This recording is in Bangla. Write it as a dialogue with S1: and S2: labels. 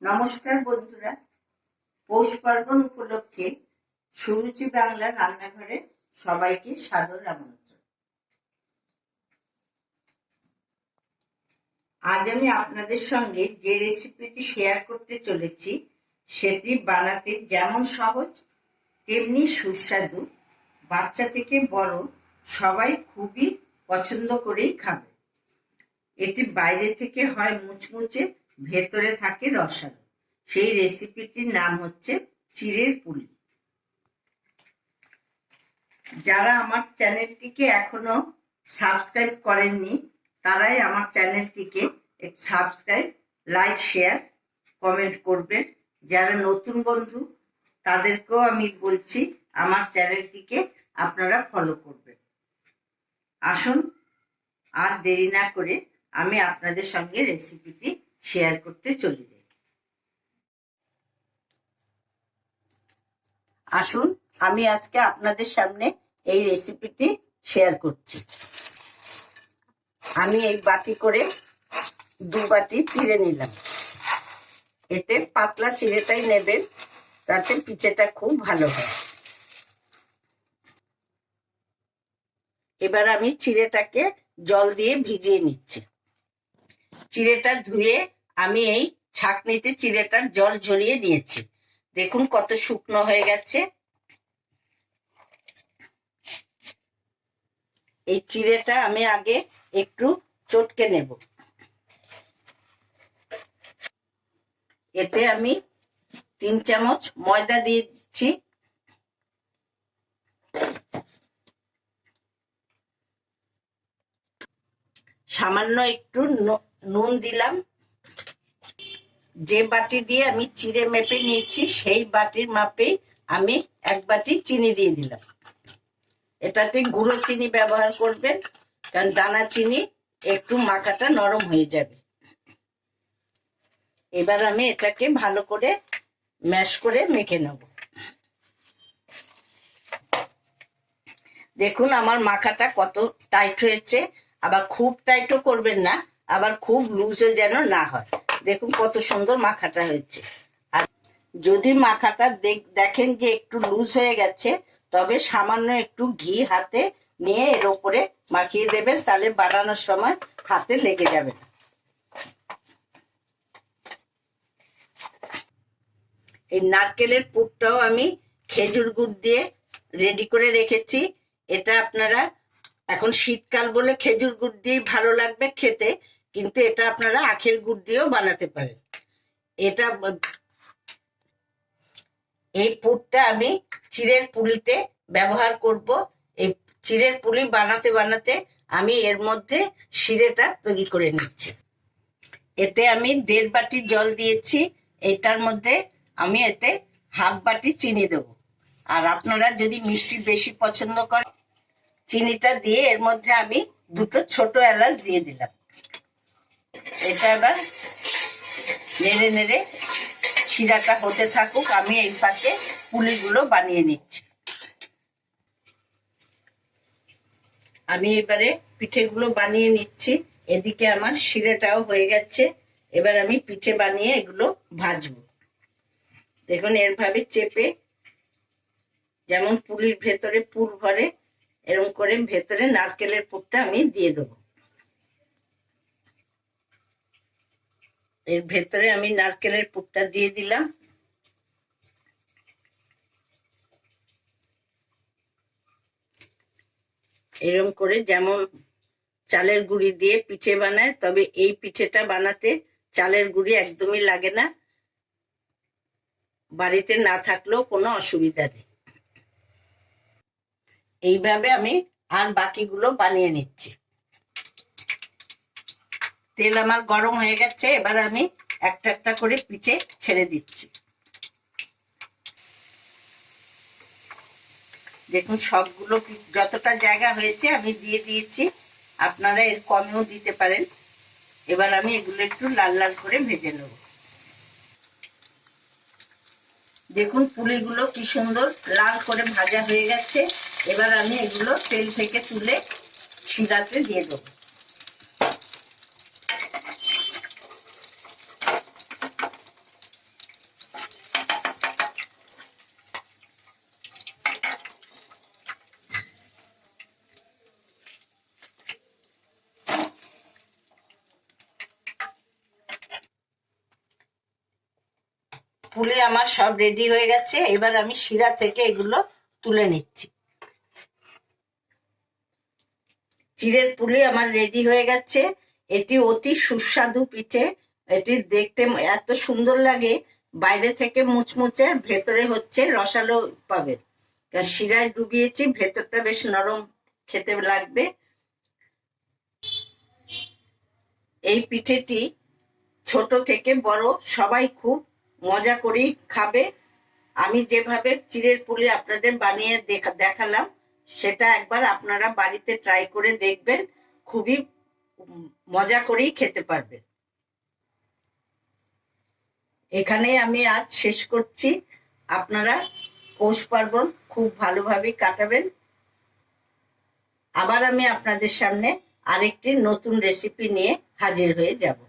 S1: নমস্কার বন্ধুরা, পৌষ পার্বণ উপলক্ষে সুরুচি বাংলা রান্নাঘরে সবাইকে সাদর আমন্ত্রণ। আজ আমি আপনাদের সঙ্গে যে রেসিপিটি শেয়ার করতে চলেছি সেটি বানাতে যেমন সহজ তেমনি সুস্বাদু। বাচ্চা থেকে বড় সবাই খুবই পছন্দ করেই খাবে। এটি বাইরে থেকে হয় মুচমুচে, ভেতরে থাকে রসালো। সেই রেসিপিটির নাম হচ্ছে চিড়ের পুলি। যারা আমার চ্যানেলটিকে এখনো সাবস্ক্রাইব করেননি তারাই আমার চ্যানেলটিকে সাবস্ক্রাইব, লাইক, শেয়ার, কমেন্ট করবেন। যারা নতুন বন্ধু তাদেরকেও আমি বলছি আমার চ্যানেলটিকে আপনারা ফলো করবেন। আসুন আর দেরি না করে আমি আপনাদের সঙ্গে রেসিপিটি শেয়ার করতে চলে যাই। আসুন আমি আজকে আপনাদের সামনে এই রেসিপিটি শেয়ার করছি। আমি এই বাটি করে 2 বাটি চিড়ে নিলাম। এতে পাতলা চিড়েটাই নেবেন, তাতে পিঠেটা খুব ভালো হয়। এবার আমি চিড়েটাকে জল দিয়ে ভিজিয়ে নিচ্ছি। চিড়েটা ধুয়ে আমি এই ছাঁকনিতে চিড়েটার জল ঝরিয়ে নিয়েছি। দেখুন কত শুকনো হয়ে গেছে। এই চিড়েটা আমি আগে একটু চটকে নেব। এতে আমি 3 চামচ ময়দা দিয়ে দিচ্ছি। সামান্য একটু নুন দিলাম। যে বাটি দিয়ে আমি চিড়ে মেপে নিয়েছি সেই বাটির মাপেই আমি 1 বাটি চিনি দিয়ে দিলাম। এটাতে গুঁড়ো চিনি ব্যবহার করবেন, কারণ দানা চিনি একটু মাখাটা নরম হয়ে যাবে। এবার আমি এটাকে ভালো করে ম্যাশ করে মেখে নেব। দেখুন আমার মাখাটা কত টাইট হয়েছে। আবার খুব টাইটও করবেন না, আবার খুব লুজও যেন না হয়। দেখুন কত সুন্দর মাখাটা হয়েছে। আর যদি মাখাটা দেখেন যে একটু লুজ হয়ে গেছে, তবে সামান্য একটু ঘি হাতে নিয়ে এর উপরে মাখিয়ে দেবেন, তাহলে বানানোর সময় হাতে লেগে যাবে না। এই নারকেলের পুরটাও আমি খেজুর গুড় দিয়ে রেডি করে রেখেছি। এটা আপনারা, এখন শীতকাল বলে খেজুর গুড় দিয়েই ভালো লাগবে খেতে, কিন্তু এটা আপনারা আখের গুড় দিয়েও বানাতে পারেন। এটা এই পুরটা আমি চিড়ের পুলিতে ব্যবহার করব। এই চিড়ের পুলি বানাতে বানাতে আমি এর মধ্যে শিরেটা তৈরি করে নিচ্ছি। এতে আমি 1.5 বাটি জল দিয়েছি। এটার মধ্যে আমি এতে 1/2 বাটি চিনি দেব। আর আপনারা যদি মিষ্টি বেশি পছন্দ করেন, চিনিটা দিয়ে এর মধ্যে আমি 2টো ছোট এলাচ দিয়ে দিলাম। এটা এবার নেড়ে নেড়ে শিরাটা হতে থাকুক, আমি এই পাশে পুলিগুলো বানিয়ে নিচ্ছি। আমি এবারে পিঠেগুলো বানিয়ে নিচ্ছি। এদিকে আমার শিরাটাও হয়ে গেছে। এবার আমি পিঠে বানিয়ে এগুলো ভাজবো। দেখুন এরভাবে চেপে, যেমন পুলির ভেতরে পুর ভরে, এরকম করে ভেতরে নারকেলের পুরটা আমি দিয়ে দেবো। এর ভেতরে আমি নারকেলের পুরটা দিয়ে দিলাম। এরকম করে যেমন চালের গুঁড়ি দিয়ে পিঠে বানায়, তবে এই পিঠেটা বানাতে চালের গুঁড়ি একদমই লাগে না। বাড়িতে না থাকলেও কোনো অসুবিধা নেই। এইভাবে আমি আর বাকিগুলো বানিয়ে নিচ্ছি। তেল আমার গরম হয়ে গেছে। এবার আমি একটা একটা করে পিঠে ছেড়ে দিচ্ছি। দেখুন সবগুলো যতটা জায়গা হয়েছে আমি দিয়ে দিয়েছি। আপনারা এর কমেও দিতে পারেন। এবার আমি এগুলো একটু লাল লাল করে ভেজে নেব। দেখুন পুলিগুলো কি সুন্দর লাল করে ভাজা হয়ে গেছে। এবার আমি এগুলো তেল থেকে তুলে শিরাতে দিয়ে দেবো। পুলি আমার সব রেডি হয়ে গেছে। এবার আমি শিরা থেকে এগুলো তুলে নিচ্ছি। চিড়ের পুলি আমার রেডি হয়ে গেছে। এটি অতি সুস্বাদু পিঠে। এটি দেখতে এত সুন্দর লাগে, বাইরে থেকে মুচমুচে, ভেতরে হচ্ছে রসালো পাবেন। শিরায় ডুবিয়েছি, ভেতরটা বেশ নরম খেতে লাগবে। এই পিঠেটি ছোট থেকে বড় সবাই খুব মজা করেই খাবে। আমি যেভাবে চিড়ের পুলি আপনাদের বানিয়ে দেখালাম, সেটা একবার আপনারা বাড়িতে ট্রাই করে দেখবেন, খুবই মজা করেই খেতে পারবেন। এখানেই আমি আজ শেষ করছি। আপনারা পৌষ পার্বণ খুব ভালোভাবে কাটাবেন। আবার আমি আপনাদের সামনে আরেকটি নতুন রেসিপি নিয়ে হাজির হয়ে যাব।